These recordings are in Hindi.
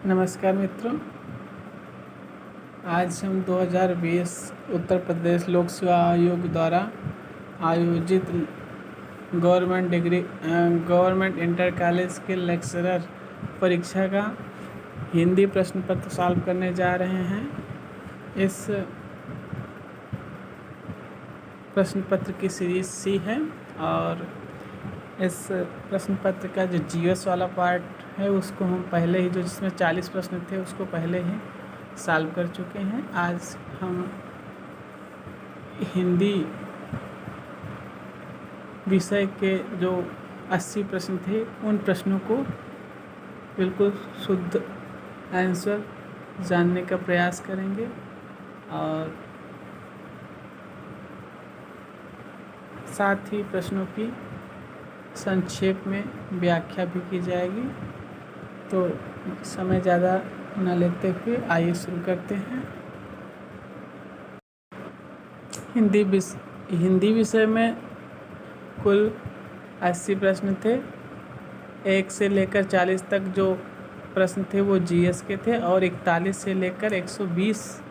नमस्कार मित्रों, आज हम 2020 उत्तर प्रदेश लोक सेवा आयोग द्वारा आयोजित गवर्नमेंट इंटर कॉलेज के लेक्चरर परीक्षा का हिंदी प्रश्न पत्र सॉल्व करने जा रहे हैं। इस प्रश्न पत्र की सीरीज सी है और इस प्रश्न पत्र का जो जीएस वाला पार्ट है उसको हम पहले ही, जो जिसमें 40 प्रश्न थे उसको पहले ही सॉल्व कर चुके हैं। आज हम हिंदी विषय के जो 80 प्रश्न थे उन प्रश्नों को बिल्कुल शुद्ध आंसर जानने का प्रयास करेंगे और साथ ही प्रश्नों की संक्षेप में व्याख्या भी की जाएगी। तो समय ज़्यादा न लेते हुए आइए शुरू करते हैं। हिंदी विषय में कुल 80 प्रश्न थे। 1 से लेकर 40 तक जो प्रश्न थे वो जीएस के थे और 41 से लेकर 120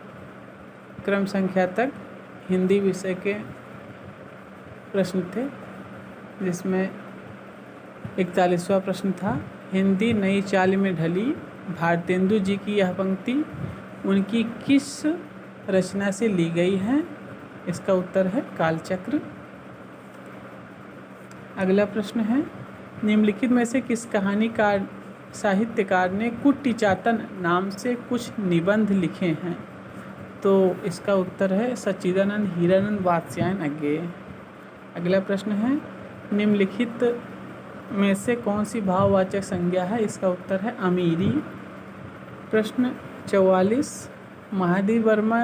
क्रम संख्या तक हिंदी विषय के प्रश्न थे, जिसमें 41वां प्रश्न था, हिंदी नई चाल में ढली भारतेंदु जी की यह पंक्ति उनकी किस रचना से ली गई है? इसका उत्तर है कालचक्र। अगला प्रश्न है, निम्नलिखित में से किस कहानीकार साहित्यकार ने कुट्टी चातन नाम से कुछ निबंध लिखे हैं? तो इसका उत्तर है सच्चिदानंद हीरानंद वात्स्यायन अज्ञेय। अगला प्रश्न है, निम्नलिखित में से कौन सी भाववाचक संज्ञा है? इसका उत्तर है अमीरी। प्रश्न 44, महादेव वर्मा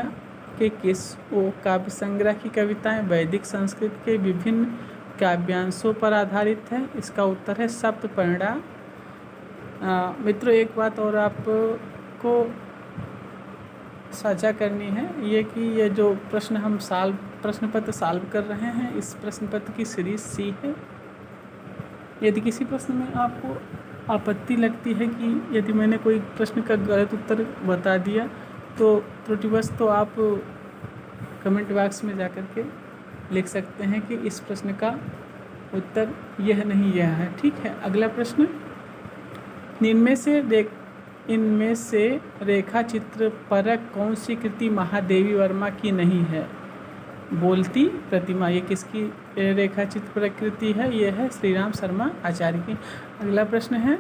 के किस काव्य संग्रह की कविताएं वैदिक संस्कृत के विभिन्न काव्यांशों पर आधारित है? इसका उत्तर है सप्तपर्णा। मित्रों, एक बात और आपको साझा करनी है, ये कि ये जो प्रश्न हम प्रश्न पत्र सॉल्व कर रहे हैं, इस प्रश्न पत्र की सीरीज सी है। यदि किसी प्रश्न में आपको आपत्ति लगती है कि यदि मैंने कोई प्रश्न का गलत उत्तर बता दिया तो त्रुटिवश, तो आप कमेंट बॉक्स में जा कर के लिख सकते हैं कि इस प्रश्न का उत्तर यह नहीं यह है। ठीक है। अगला प्रश्न, इनमें से रेखा चित्र परक कौन सी कृति महादेवी वर्मा की नहीं है? बोलती प्रतिमा, ये किसकी रेखा चित्र परक कृति है? यह है श्री राम शर्मा आचार्य की। अगला प्रश्न है,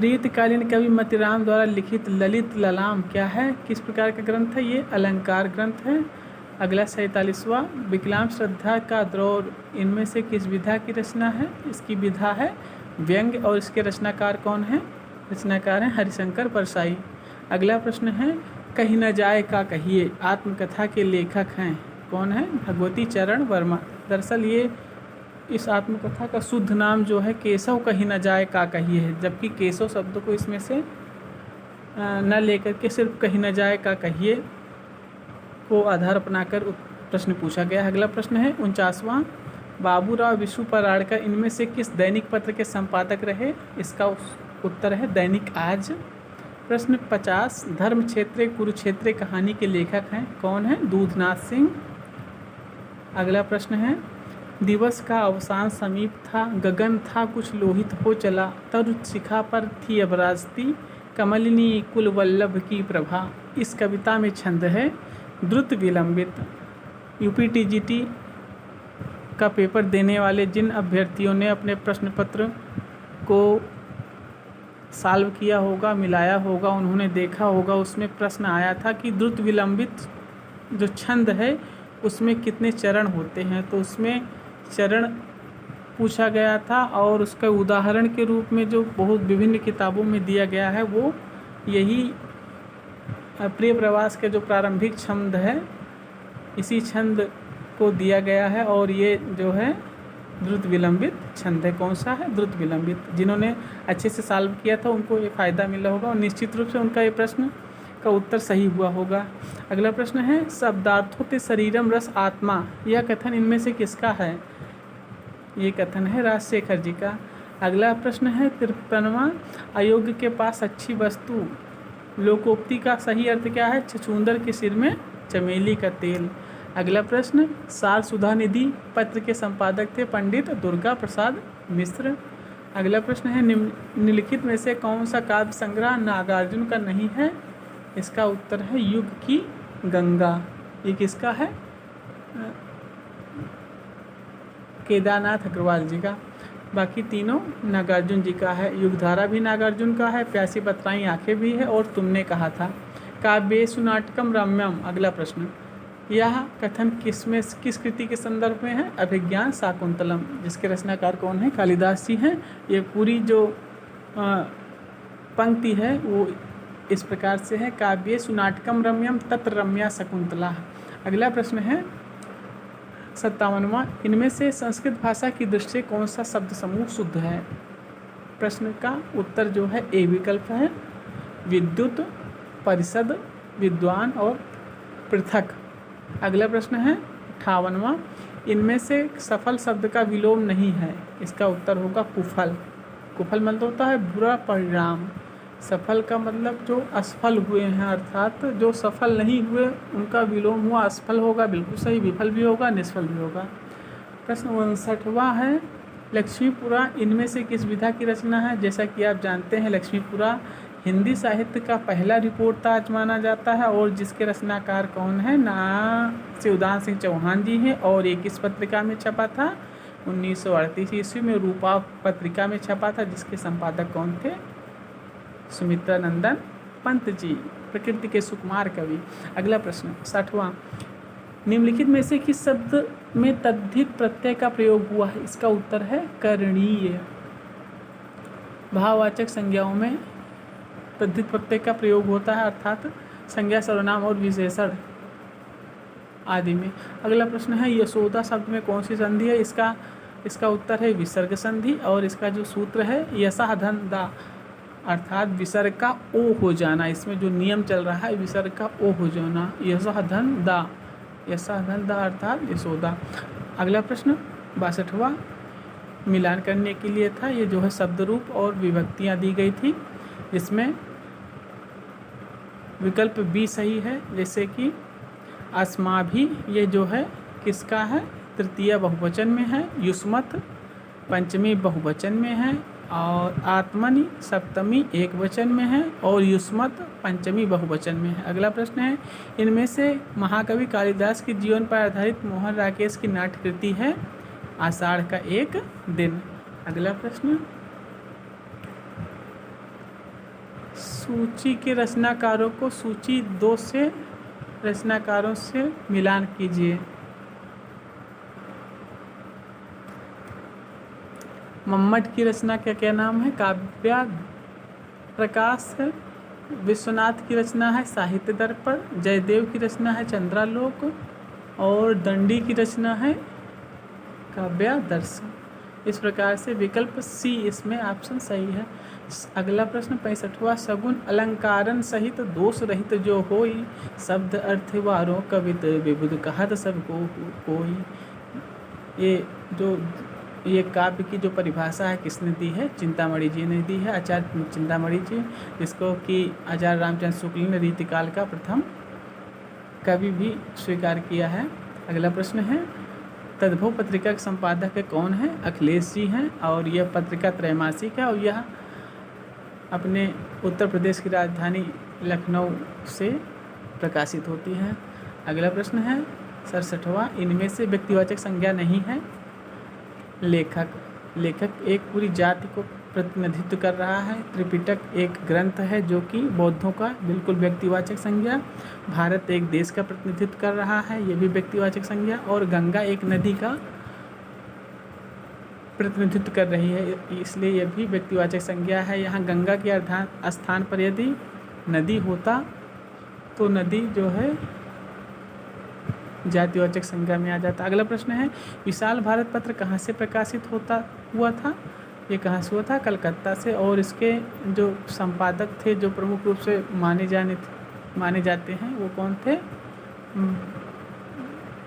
रीतकालीन कवि मतिराम द्वारा लिखित ललित ललाम क्या है? किस प्रकार का ग्रंथ है? ये अलंकार ग्रंथ है। अगला 47वां, विकलांग श्रद्धा का द्रोह इनमें से किस विधा की रचना है? इसकी विधा है व्यंग्य और इसके रचनाकार कौन है? रचनाकार हैं हरिशंकर परसाई। अगला प्रश्न है, कहीं न जाए का कहिए आत्मकथा के लेखक हैं कौन है? भगवती चरण वर्मा। दरअसल ये इस आत्मकथा का शुद्ध नाम जो है केशव कहीं न जाए का कहिए है, जबकि केशव शब्द को इसमें से न लेकर के सिर्फ कहीं न जाए का कहिए को आधार अपनाकर प्रश्न पूछा गया। अगला प्रश्न है 49वां, बाबूराव विशु पराड़कर इनमें से किस दैनिक पत्र के संपादक रहे? इसका उत्तर है दैनिक आज। प्रश्न 50, धर्म क्षेत्र कुरुक्षेत्र कहानी के लेखक हैं कौन है? दूधनाथ सिंह। अगला प्रश्न है, दिवस का अवसान समीप था, गगन था कुछ लोहित हो चला, तरु शिखा पर थी अबराजती, कमलिनी कुल वल्लभ की प्रभा। इस कविता में छंद है द्रुत विलंबित। यूपीटीजीटी का पेपर देने वाले जिन अभ्यर्थियों ने अपने प्रश्न पत्र को सॉल्व किया होगा, मिलाया होगा, उन्होंने देखा होगा उसमें प्रश्न आया था कि द्रुत विलंबित जो छंद है उसमें कितने चरण होते हैं। तो उसमें चरण पूछा गया था और उसका उदाहरण के रूप में जो बहुत विभिन्न किताबों में दिया गया है वो यही प्रिय प्रवास के जो प्रारंभिक छंद है, इसी छंद को दिया गया है और ये जो है द्रुत विलंबित छंद है। कौन सा है? द्रुत विलंबित। जिन्होंने अच्छे से सॉल्व किया था उनको ये फ़ायदा मिला होगा और निश्चित रूप से उनका ये प्रश्न का उत्तर सही हुआ होगा। अगला प्रश्न है, शब्दार्थों ते शरीरम रस आत्मा, यह कथन इनमें से किसका है? ये कथन है राजशेखर जी का। अगला प्रश्न है 53वां, अयोग्य के पास अच्छी वस्तु लोकोक्ति का सही अर्थ क्या है? छछूंदर के सिर में चमेली का तेल। अगला प्रश्न, सार सुधा निधि पत्र के संपादक थे पंडित दुर्गा प्रसाद मिश्र। अगला प्रश्न है निम्नलिखित में से कौन सा काव्य संग्रह नागार्जुन का नहीं है? इसका उत्तर है युग की गंगा। ये किसका है? केदारनाथ अग्रवाल जी का। बाकी तीनों नागार्जुन जी का है। युगधारा भी नागार्जुन का है, प्यासी बतराई आंखें भी है, और तुमने कहा था। काव्येषु नाटकम रम्यम। अगला प्रश्न, यह कथन किस कृति के संदर्भ में है? अभिज्ञान शाकुंतलम, जिसके रचनाकार कौन है? कालिदास जी हैं। ये पूरी जो पंक्ति है वो इस प्रकार से है, काव्येषु नाटकम रम्यम तत्र रम्या शकुंतला। अगला प्रश्न है 57वां, इनमें से संस्कृत भाषा की दृष्टि से कौन सा शब्द समूह शुद्ध है? प्रश्न का उत्तर जो है ए विकल्प है, विद्युत, परिषद, विद्वान और पृथक। अगला प्रश्न है 58वां, इनमें से सफल शब्द का विलोम नहीं है। इसका उत्तर होगा कुफल। कुफल मतलब होता है बुरा परिणाम। सफल का मतलब जो असफल हुए हैं, अर्थात जो सफल नहीं हुए उनका विलोम हुआ असफल होगा। बिल्कुल सही। विफल भी होगा, निष्फल भी होगा। प्रश्न 59वां है, लक्ष्मीपुरा इनमें से किस विधा की रचना है? जैसा कि आप जानते हैं लक्ष्मीपुरा हिंदी साहित्य का पहला रिपोर्ट ताज माना जाता है, और जिसके रचनाकार कौन है? ना शिवदान सिंह चौहान जी हैं। और ये किस पत्रिका में छपा था? 1938 ईस्वी में रूपा पत्रिका में छपा था, जिसके संपादक कौन थे? सुमित्रा नंदन पंत जी, प्रकृति के सुकुमार कवि। अगला प्रश्न 60वां, निम्नलिखित में से किस शब्द में तद्धित प्रत्यय का प्रयोग हुआ है? इसका उत्तर है करणीय। भाववाचक संज्ञाओं में तद्धित प्रत्यय का प्रयोग होता है, अर्थात संज्ञा, सर्वनाम और विशेषण आदि में। अगला प्रश्न है यशोदा शब्द में कौन सी संधि है? इसका उत्तर है विसर्ग संधि, और इसका जो सूत्र है यशः धन दा, अर्थात विसर्ग का ओ हो जाना। इसमें जो नियम चल रहा है विसर्ग का ओ हो जाना। यशः धन दा, यशः धन दा अर्थात यशोदा। अगला प्रश्न 62वां, मिलान करने के लिए था। ये जो है शब्द रूप और विभक्तियाँ दी गई थी, जिसमें विकल्प बी सही है। जैसे कि अस्माभि, ये जो है किसका है? तृतीय बहुवचन में है। युष्मत् पंचमी बहुवचन में है, और आत्मनि सप्तमी एक वचन में है, और युष्मत् पंचमी बहुवचन में है। अगला प्रश्न है, इनमें से महाकवि कालिदास के जीवन पर आधारित मोहन राकेश की नाट्यकृति है आषाढ़ का एक दिन। अगला प्रश्न, सूची के रचनाकारों को सूची 2 से रचनाकारों से मिलान कीजिए। मम्मट की रचना का क्या नाम है? काव्य प्रकाश है। विश्वनाथ की रचना है साहित्य दर्पण। जयदेव की रचना है चंद्रालोक, और दंडी की रचना है काव्यादर्श। इस प्रकार से विकल्प सी इसमें ऑप्शन सही है। अगला प्रश्न 65वां, सगुण अलंकारन सहित दोष रहित जो होई, शब्द अर्थ वारों कवित विबुध कहत सबको कोई। ये काव्य की जो परिभाषा है किसने दी है? चिंतामणि जी ने दी है, आचार्य चिंतामणि जी, जिसको कि आचार्य रामचंद्र शुक्ल ने रीतिकाल का प्रथम कवि भी स्वीकार किया है। अगला प्रश्न है, तद्भव पत्रिका के संपादक कौन है? अखिलेश जी हैं, और यह पत्रिका त्रैमासिक है, और यह अपने उत्तर प्रदेश की राजधानी लखनऊ से प्रकाशित होती है। अगला प्रश्न है 67वां, इनमें से व्यक्तिवाचक संज्ञा नहीं है। लेखक एक पूरी जाति को प्रतिनिधित्व कर रहा है। त्रिपिटक एक ग्रंथ है जो कि बौद्धों का बिल्कुल व्यक्तिवाचक संज्ञा। भारत एक देश का प्रतिनिधित्व कर रहा है, ये भी व्यक्तिवाचक संज्ञा। और गंगा एक नदी का प्रतिनिधित्व कर रही है, इसलिए यह भी व्यक्तिवाचक संज्ञा है। यहाँ गंगा के स्थान पर यदि नदी होता तो नदी जो है जातिवाचक संज्ञा में आ जाता। अगला प्रश्न है, विशाल भारत पत्र कहाँ से प्रकाशित हुआ था? ये कहाँ से हुआ था? कलकत्ता से। और इसके जो संपादक थे, जो प्रमुख रूप से माने जाते हैं, वो कौन थे?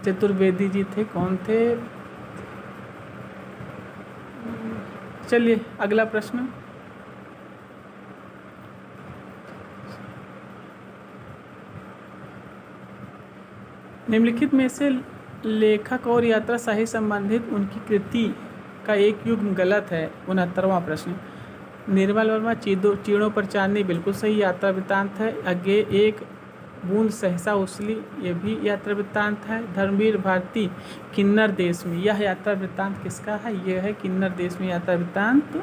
चतुर्वेदी जी थे। कौन थे? चलिए अगला प्रश्न। निम्नलिखित में से लेखक और यात्रा सही संबंधित उनकी कृति का एक युग्म गलत है। 69वां प्रश्न। निर्मल वर्मा चीड़ों पर चांदनी बिल्कुल सही यात्रा वृत्तांत है। आगे एक बूंद सहसा उछली, ये भी यात्रा वृत्तांत है। धर्मवीर भारती किन्नर देश में, यह यात्रा वृत्तांत किसका है? यह है किन्नर देश में यात्रा वृत्तांत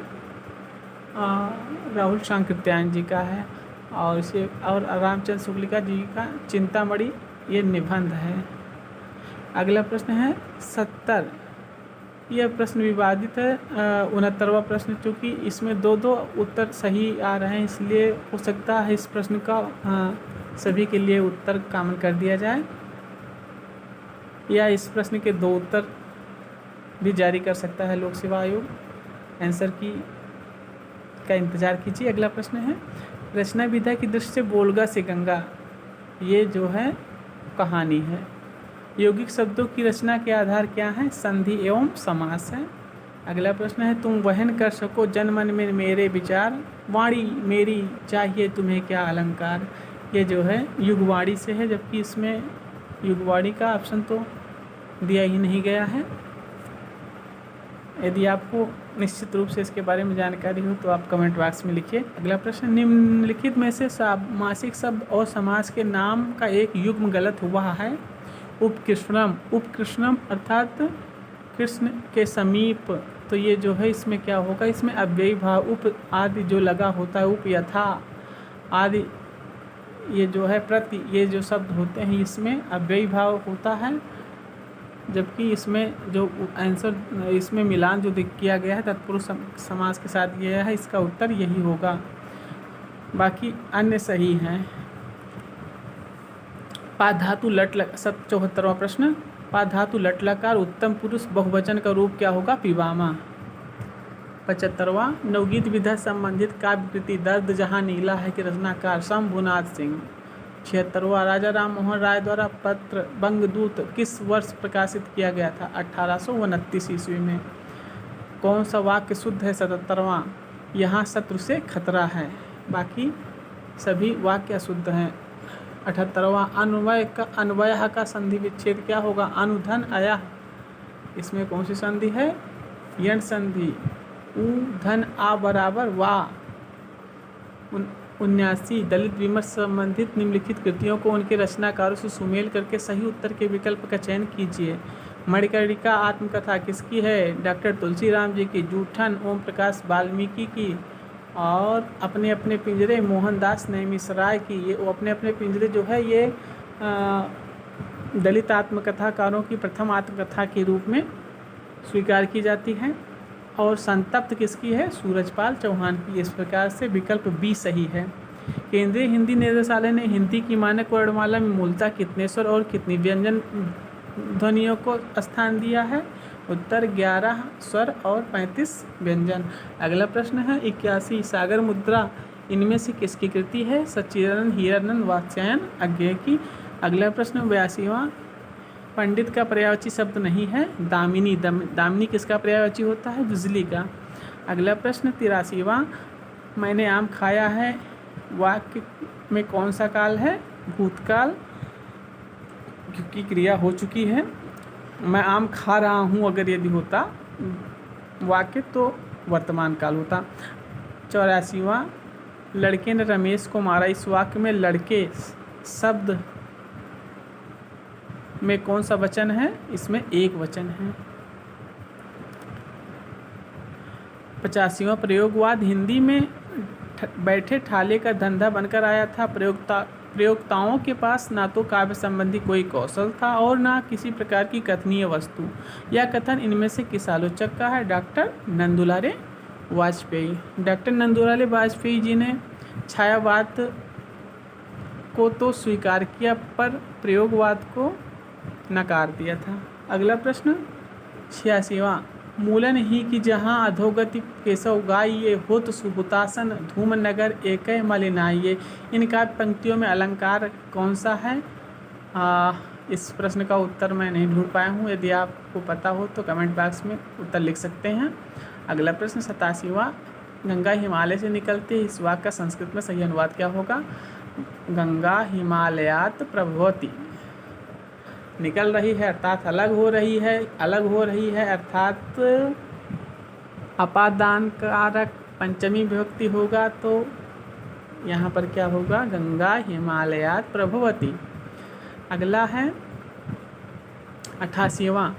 राहुल सांकृत्यायन जी का है। और इसे और रामचंद्र शुक्लिका जी का चिंतामणि ये निबंध है। अगला प्रश्न है 70। यह प्रश्न विवादित है। 69वां प्रश्न, चूँकि इसमें दो उत्तर सही आ रहे हैं इसलिए हो सकता है इस प्रश्न का सभी के लिए उत्तर कॉमन कर दिया जाए, या इस प्रश्न के 2 उत्तर भी जारी कर सकता है लोक सेवा आयोग। आंसर का इंतज़ार कीजिए। अगला प्रश्न है रचना विधा की दृष्टि से बोलगा से गंगा, ये जो है कहानी है। यौगिक शब्दों की रचना के आधार क्या है? संधि एवं समास है। अगला प्रश्न है तुम वहन कर सको जन मन में मेरे विचार, वाणी मेरी चाहिए तुम्हें क्या अलंकार, ये जो है युगवाणी से है, जबकि इसमें युगवाणी का ऑप्शन तो दिया ही नहीं गया है। यदि आपको निश्चित रूप से इसके बारे में जानकारी हो तो आप कमेंट बॉक्स में लिखिए। अगला प्रश्न निम्नलिखित में से सामासिक शब्द और समास के नाम का एक युग्म गलत हुआ है। उपकृष्णम, उपकृष्णम अर्थात कृष्ण के समीप, तो ये जो है इसमें क्या होगा? इसमें अव्ययी भाव उप आदि जो लगा होता है, उप यथा आदि ये जो है प्रति, ये जो शब्द होते हैं इसमें अव्ययी भाव होता है, जबकि इसमें जो आंसर इसमें मिलान जो किया गया है तत्पुरुष समास के साथ किया है, इसका उत्तर यही होगा। बाकी अन्य सही हैं। पाधातु लट 74वां प्रश्न। पाधातु लट लकार उत्तम पुरुष बहुवचन का रूप क्या होगा? पिवामा। 75वां नवगीत विधा संबंधित काव्य कृति दर्द जहाँ नीला है के रचनाकार शंभुनाथ सिंह। 76वां राजा राम मोहन राय द्वारा पत्र बंगदूत किस वर्ष प्रकाशित किया गया था? 1829 ईस्वी में। कौन सा वाक्य शुद्ध है? 77वां यहाँ शत्रु से खतरा है। बाकी सभी वाक्य अशुद्ध हैं। 78वां अन्वय का संधि विच्छेद क्या होगा? अनुधन अयः, इसमें कौन सी संधि है? यण संधि। उ धन आ बराबर वा। 79 दलित विमर्श संबंधित निम्नलिखित कृतियों को उनके रचनाकारों से सुमेल करके सही उत्तर के विकल्प का चयन कीजिए। मणिकर्णिका आत्मकथा किसकी है? डॉक्टर तुलसीराम जी की। जूठन ओम प्रकाश वाल्मीकि की। और अपने अपने पिंजरे मोहनदास नैमिषराय की। ये अपने अपने पिंजरे जो है ये दलित आत्मकथाकारों की प्रथम आत्मकथा के रूप में स्वीकार की जाती है। और संतप्त किसकी है? सूरजपाल चौहान की। इस प्रकार से विकल्प बी सही है। केंद्रीय हिंदी निदेशालय ने हिंदी की मानक वर्णमाला में मूलतः कितने स्वर और कितनी व्यंजन ध्वनियों को स्थान दिया है? उत्तर 11 स्वर और 35 व्यंजन। अगला प्रश्न है 81 सागर मुद्रा इनमें से किसकी कृति है? सच्चिदानंद हीरानंद वात्स्यायन अज्ञेय की। अगला प्रश्न 82वां पंडित का पर्यायवाची शब्द नहीं है? दामिनी। दामिनी किसका पर्यायवाची होता है? बिजली का। अगला प्रश्न 83वां मैंने आम खाया है वाक्य में कौन सा काल है? भूतकाल, क्योंकि क्रिया हो चुकी है। मैं आम खा रहा हूँ अगर यदि होता वाक्य तो वर्तमान काल होता। 84वां लड़के ने रमेश को मारा, इस वाक्य में लड़के शब्द में कौन सा वचन है? इसमें एक वचन है। 85वां प्रयोगवाद हिंदी में बैठे ठाले का धंधा बनकर आया था। प्रयोक्ताओं के पास ना तो काव्य संबंधी कोई कौशल था और ना किसी प्रकार की कथनीय वस्तु। यह कथन इनमें से किस आलोचक का है? डॉक्टर नंदुलारे वाजपेयी। डॉक्टर नंदुलारे वाजपेयी जी ने छायावाद को तो स्वीकार किया पर प्रयोगवाद को नकार दिया था। अगला प्रश्न 86वां मूलन ही कि जहाँ अधोगति केशव गाइये होत सुहुतासन धूम नगर एक मलिनाइये। इन काव्य पंक्तियों में अलंकार कौन सा है? इस प्रश्न का उत्तर मैं नहीं ढूंढ पाया हूँ। यदि आपको पता हो तो कमेंट बॉक्स में उत्तर लिख सकते हैं। अगला प्रश्न 87वां, गंगा हिमालय से निकलती है, इस वाक्य का संस्कृत में सही अनुवाद क्या होगा? गंगा हिमालयात प्रभवती। निकल रही है अर्थात अलग हो रही है, अलग हो रही है अर्थात अपादान कारक पंचमी विभक्ति होगा, तो यहाँ पर क्या होगा? गंगा हिमालयात प्रभवती। अगला है 88वां,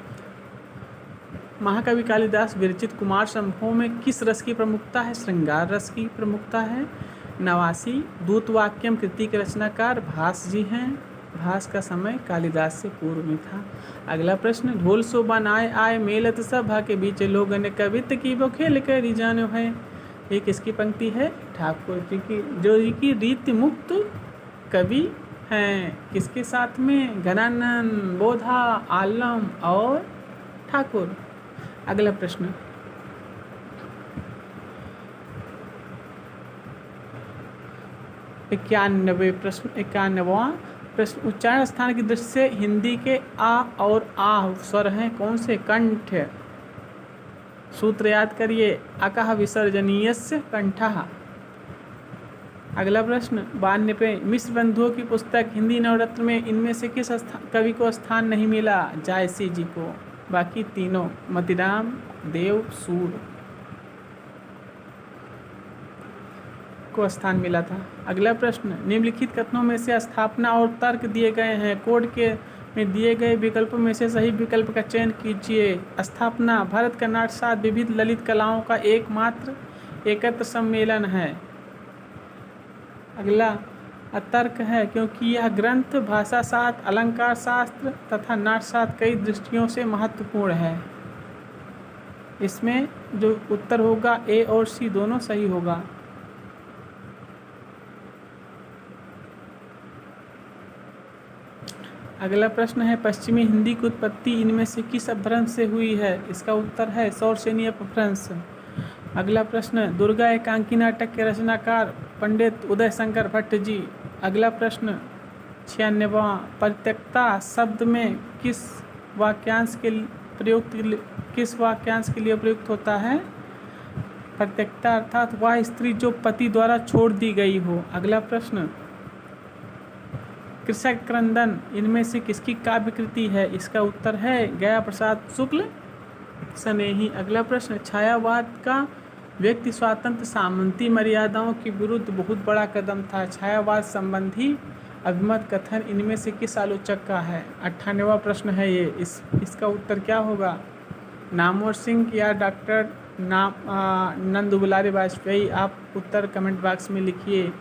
महाकवि कालिदास विरचित कुमार संभवों में किस रस की प्रमुखता है? श्रृंगार रस की प्रमुखता है। 89, दूतवाक्यम कृति के रचनाकार भास जी हैं। भास का समय कालिदास से पूर्व में था। अगला प्रश्न, ढोल शोभन आए आए मेलत सभा के बीच लोगन कवित की वो खेल कर जानो है। ये किसकी पंक्ति है? ठाकुर जी की, जो जी की रीति मुक्त कवि हैं। किसके साथ में? गणानंद, बोधा, आलम और ठाकुर। अगला प्रश्न, 91वां प्रश्न, उच्चारण स्थान की दृष्टि से हिंदी के आ और आ स्वर हैं कौन से? कंठ। सूत्र याद करिए, अकः विसर्जनीयस्य कंठः। अगला प्रश्न 92, मिश्र बंधुओं की पुस्तक हिंदी नवरत्न में इनमें से किस कवि को स्थान नहीं मिला? जायसी जी को। बाकी तीनों मतिराम, देव, सूर को स्थान मिला था। अगला प्रश्न, निम्नलिखित कथनों में से स्थापना और तर्क दिए गए हैं, कोड के में दिए गए विकल्पों में से सही विकल्प का चयन कीजिए। स्थापना, भारत का नाट्यशास्त्र विविध ललित कलाओं का एकमात्र एकत्र सम्मेलन है। अगला तर्क है, क्योंकि यह ग्रंथ भाषा शास्त्र, अलंकार शास्त्र तथा नाट्यशास्त्र कई दृष्टियों से महत्वपूर्ण है। इसमें जो उत्तर होगा ए और सी दोनों सही होगा। अगला प्रश्न है, पश्चिमी हिंदी की उत्पत्ति इनमें से किस अपभ्रंश से हुई है? इसका उत्तर है सौरसेनी अपभ्रंश। अगला प्रश्न, दुर्गा एकांकी नाटक के रचनाकार पंडित उदय शंकर भट्ट जी। अगला प्रश्न 96वां, परित्यक्ता शब्द में किस वाक्यांश के लिए प्रयुक्त होता है? परित्यक्ता अर्थात वह स्त्री जो पति द्वारा छोड़ दी गई हो। अगला प्रश्न, कृषक क्रंदन इनमें से किसकी काव्य कृति है? इसका उत्तर है गया प्रसाद शुक्ल स्नेही। अगला प्रश्न, छायावाद का व्यक्ति स्वातंत्र सामंती मर्यादाओं के विरुद्ध बहुत बड़ा कदम था। छायावाद संबंधी अभिमत कथन इनमें से किस आलोचक का है? 98वां प्रश्न है ये। इसका उत्तर क्या होगा? नामवर सिंह या डॉक्टर नंद दुलारी वाजपेयी। आप उत्तर कमेंट बॉक्स में लिखिए।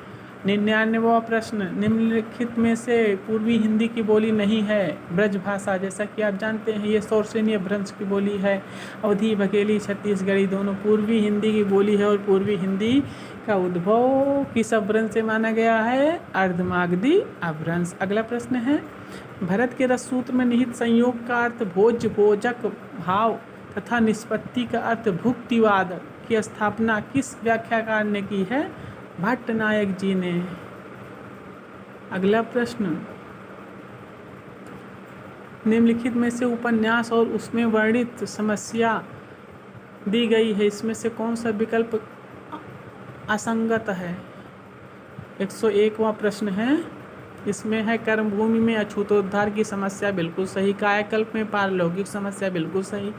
99वां प्रश्न, निम्नलिखित में से पूर्वी हिंदी की बोली नहीं है? ब्रज भाषा, जैसा कि आप जानते हैं ये सौरसेनी अपभ्रंश की बोली है। अवधी, बघेली, छत्तीसगढ़ी दोनों पूर्वी हिंदी की बोली है और पूर्वी हिंदी का उद्भव किस अपभ्रंश से माना गया है? अर्धमागधी अपभ्रंश। अगला प्रश्न है, भरत के रस सूत्र में निहित संयोग का अर्थ भोज्य, भोजक भाव तथा निष्पत्ति का अर्थ भुक्तिवाद की स्थापना किस व्याख्याकार ने की है? भट्ट नायक जी ने। अगला प्रश्न, निम्नलिखित में से उपन्यास और उसमें वर्णित समस्या दी गई है, इसमें से कौन सा विकल्प असंगत है? 101वां प्रश्न है, इसमें है कर्मभूमि में अछूतोद्धार की समस्या, बिल्कुल सही। कायाकल्प में पारलौकिक समस्या, बिल्कुल सही।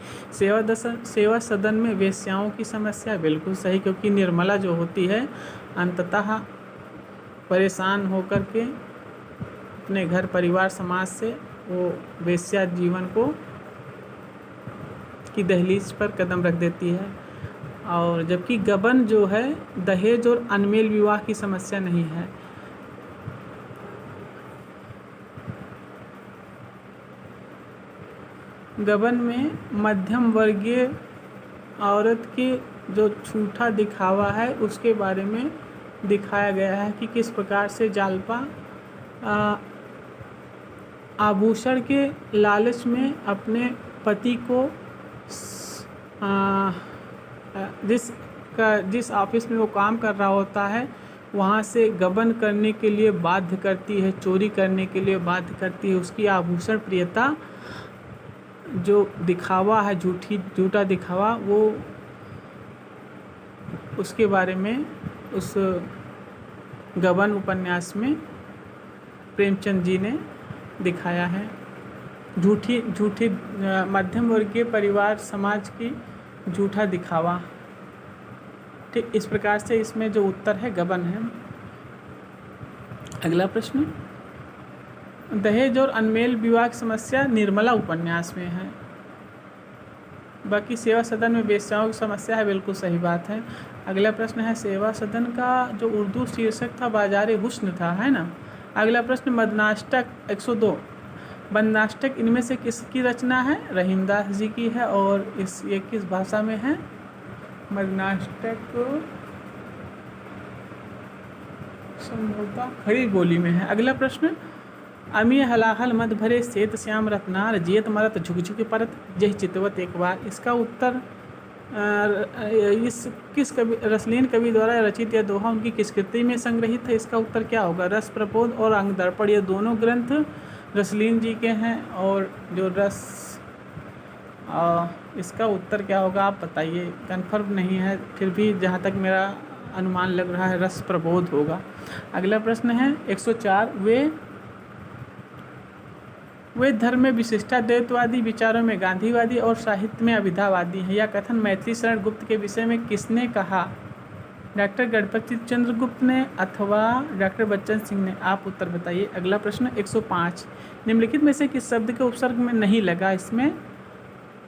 सेवा सदन में वेश्याओं की समस्या, बिल्कुल सही, क्योंकि निर्मला जो होती है अंततः परेशान होकर के अपने घर परिवार समाज से वो वेश्या जीवन को की दहलीज पर कदम रख देती है। और जबकि गबन जो है दहेज और अनमेल विवाह की समस्या नहीं है। गबन में मध्यम वर्गीय औरत के जो झूठा दिखावा है उसके बारे में दिखाया गया है कि किस प्रकार से जालपा आभूषण के लालच में अपने पति को जिस ऑफिस में वो काम कर रहा होता है वहाँ से गबन करने के लिए बाध्य करती है, चोरी करने के लिए बाध्य करती है। उसकी आभूषण प्रियता जो दिखावा है, झूठा दिखावा, वो उसके बारे में उस गबन उपन्यास में प्रेमचंद जी ने दिखाया है। झूठी मध्यम वर्गीय परिवार समाज की झूठा दिखावा। ठीक इस प्रकार से इसमें जो उत्तर है गबन है। अगला प्रश्न, दहेज और अनमेल विवाह की समस्या निर्मला उपन्यास में है। बाकी सेवा सदन में वेश्याओं की समस्या है, बिल्कुल सही बात है। अगला प्रश्न है, सेवा सदन का जो उर्दू शीर्षक था बाजार हुस्न था, है ना। अगला प्रश्न, मदनाष्टक 102 बदनाष्टक इनमें से किसकी रचना है? रहीमदास जी की है। और ये किस भाषा में है? मदनाष्टक संभवतः खड़ी बोली में है। अगला प्रश्न, अमी हलाहल मद भरे श्वेत श्याम रत्नार जेत मरत झुक झुक परत जय चितवत एक बार। इसका उत्तर इस किस कवि रसलीन कवि द्वारा रचित यह दोहा उनकी किस कृति में संग्रहित है? इसका उत्तर क्या होगा? रस प्रबोध और अंग दर्पण, ये दोनों ग्रंथ रसलीन जी के हैं। और जो इसका उत्तर क्या होगा आप बताइए, कन्फर्म नहीं है, फिर भी जहाँ तक मेरा अनुमान लग रहा है रस प्रबोध होगा। अगला प्रश्न है 104, वे धर्म में विशिष्टाद्वैतवादी, विचारों में गांधीवादी और साहित्य में अभिधावादी हैं। यह कथन मैथिली शरण गुप्त के विषय में किसने कहा? डॉक्टर गणपति चंद्र गुप्त ने अथवा डॉक्टर बच्चन सिंह ने? आप उत्तर बताइए। अगला प्रश्न 105, निम्नलिखित में से किस शब्द के उपसर्ग में नहीं लगा? इसमें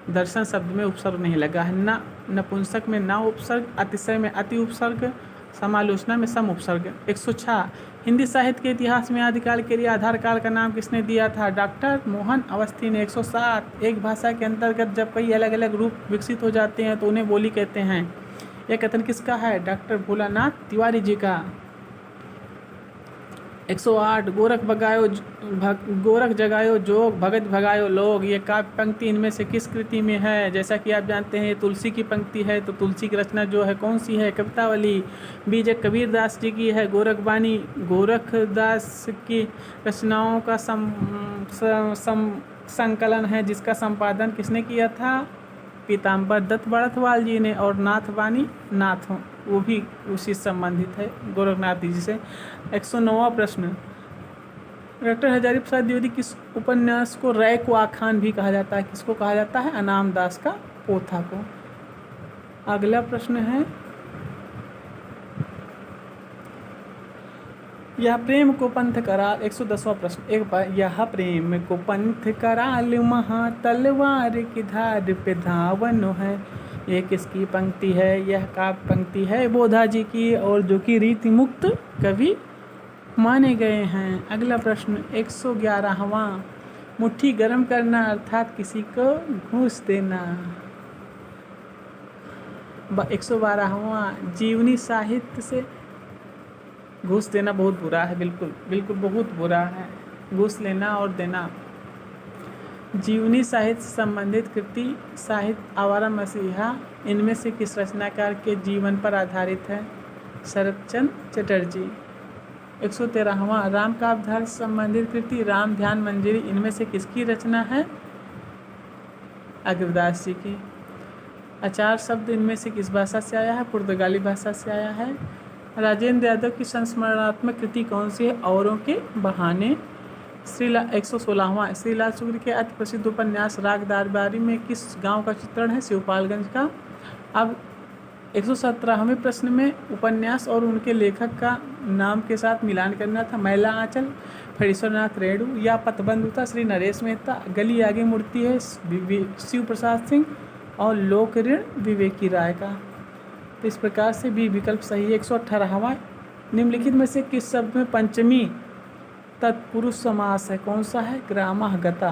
दर्शन शब्द में उपसर्ग नहीं लगा है। न नपुंसक में न उपसर्ग, अतिशय में अति उपसर्ग, समालोचना में सम उपसर्ग। 106, हिंदी साहित्य के इतिहास में आदिकाल के लिए आधार काल का नाम किसने दिया था? डॉक्टर मोहन अवस्थी ने। 107, एक भाषा के अंतर्गत जब कई अलग अलग रूप विकसित हो जाते हैं तो उन्हें बोली कहते हैं। यह कथन किसका है? डॉक्टर भोलानाथ तिवारी जी का। 108, गोरख जगायो जोग भगत भगायो लोग, ये काव्य पंक्ति इनमें से किस कृति में है? जैसा कि आप जानते हैं ये तुलसी की पंक्ति है, तो तुलसी की रचना जो है कौन सी है? कवितावली। बीज कबीरदास जी की है। गोरखबानी गोरखदास की रचनाओं का संकलन है, जिसका संपादन किसने किया था? पीताम्बर दत्त बड़थवाल जी ने। और नाथवानी नाथ वो भी उसी से संबंधित है, गोरखनाथ जी से। 109वां प्रश्न, डॉक्टर हजारी प्रसाद द्विवेदी किस उपन्यास को रैक आखान भी कहा जाता है? किसको कहा जाता है? अनाम दास का पोथा को। अगला प्रश्न है, यह प्रेम को पंथ कराल। 110वां प्रश्न, एक बार, यह प्रेम को पंथ कराल महा तलवार की धार पे धावन है, ये किसकी पंक्ति है? यह काव्य पंक्ति है बोधा जी की, और जो कि रीति मुक्त कवि माने गए हैं। अगला प्रश्न 111वां, मुट्ठी गर्म करना अर्थात किसी को घूस देना। 112वां, जीवनी साहित्य से घूस देना बहुत बुरा है। बिल्कुल बिल्कुल बहुत बुरा है घूस लेना और देना। जीवनी साहित्य से संबंधित कृति साहित्य आवारा मसीहा इनमें से किस रचनाकार के जीवन पर आधारित है? शरतचंद्र चटर्जी। 113वां, राम काव्यधार से संबंधित कृति राम ध्यान मंजरी इनमें से किसकी रचना है? अग्रदास जी की। अचार शब्द इनमें से किस भाषा से आया है? पुर्तगाली भाषा से आया है। राजेंद्र यादव की संस्मरणात्मक कृति कौन सी है? औरों के बहाने। 116वां, श्रीलाल शुक्ल के अति प्रसिद्ध उपन्यास राग दरबारी में किस गांव का चित्रण है? शिवपालगंज का। अब 117वें प्रश्न में उपन्यास और उनके लेखक का नाम के साथ मिलान करना था। मैला आंचल फणीश्वरनाथ रेणु या पतबंधु था श्री नरेश मेहता। गली आगे मुड़ती है शिव प्रसाद सिंह और लोक ऋण विवेकी राय का। तो इस प्रकार से भी विकल्प सही है। 118वां, निम्नलिखित में से किस शब्द में पंचमी तत्पुरुष समास है? कौन सा है? ग्रामगता।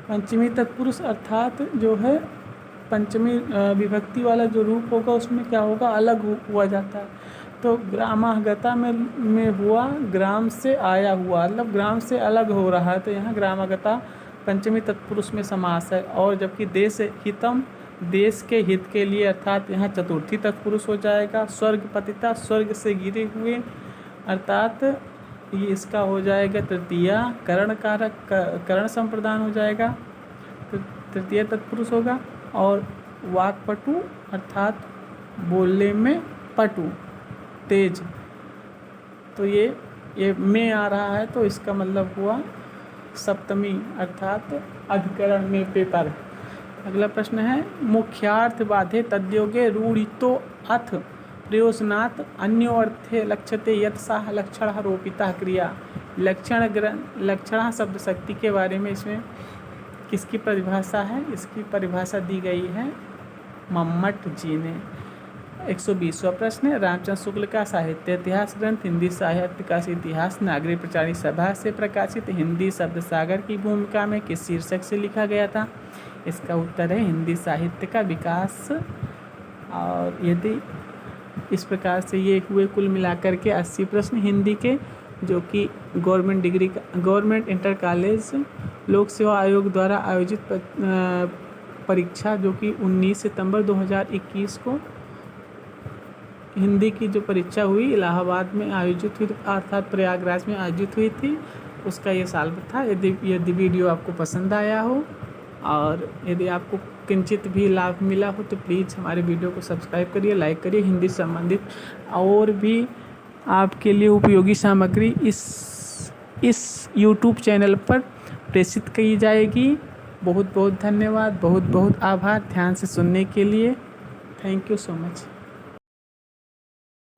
पंचमी तत्पुरुष अर्थात जो है पंचमी विभक्ति वाला जो रूप होगा उसमें क्या होगा? अलग हुआ जाता है। तो ग्रामगता में हुआ ग्राम से आया हुआ, मतलब ग्राम से अलग हो रहा है, तो यहाँ ग्रामगता पंचमी तत्पुरुष में समास है। और जबकि देश हितम देश के हित के लिए अर्थात यहाँ चतुर्थी तत्पुरुष हो जाएगा। स्वर्ग पतिता स्वर्ग से गिरे हुए अर्थात ये इसका हो जाएगा तृतीया। करण कारक करण संप्रदान हो जाएगा, तृतीय तत्पुरुष होगा। और वाक्पटु अर्थात बोलने में पटु, तेज। तो ये में आ रहा है तो इसका मतलब हुआ सप्तमी अर्थात अधिकरण में पेपर। अगला प्रश्न है मुख्यार्थ बाधे तद्योगे रूढ़ितो अथ प्रयोजनात् अन्यो अर्थे लक्ष्यते यत् सः लक्षणः रोपितः क्रिया। लक्षण शब्द शक्ति के बारे में इसमें किसकी परिभाषा है? इसकी परिभाषा दी गई है मम्मट जी ने। 120वां प्रश्न है रामचंद्र शुक्ल का साहित्य इतिहास ग्रंथ हिंदी साहित्य का इतिहास नागरिक प्रचारित सभा से प्रकाशित हिंदी शब्द सागर की भूमिका में किस शीर्षक से लिखा गया था? इसका उत्तर है हिंदी साहित्य का विकास। और यदि इस प्रकार से ये हुए कुल मिलाकर के 80 प्रश्न हिंदी के, जो कि गवर्नमेंट इंटर कॉलेज लोक सेवा आयोग द्वारा आयोजित परीक्षा, जो कि 19 सितंबर 2021 को हिंदी की जो परीक्षा हुई इलाहाबाद में आयोजित हुई, अर्थात प्रयागराज में आयोजित हुई थी, उसका ये साल था। यदि वीडियो आपको पसंद आया हो और यदि आपको किंचित भी लाभ मिला हो तो प्लीज़ हमारे वीडियो को सब्सक्राइब करिए, लाइक करिए। हिंदी संबंधित और भी आपके लिए उपयोगी सामग्री इस YouTube चैनल पर प्रेषित की जाएगी। बहुत बहुत धन्यवाद, बहुत बहुत आभार ध्यान से सुनने के लिए। Thank you so much.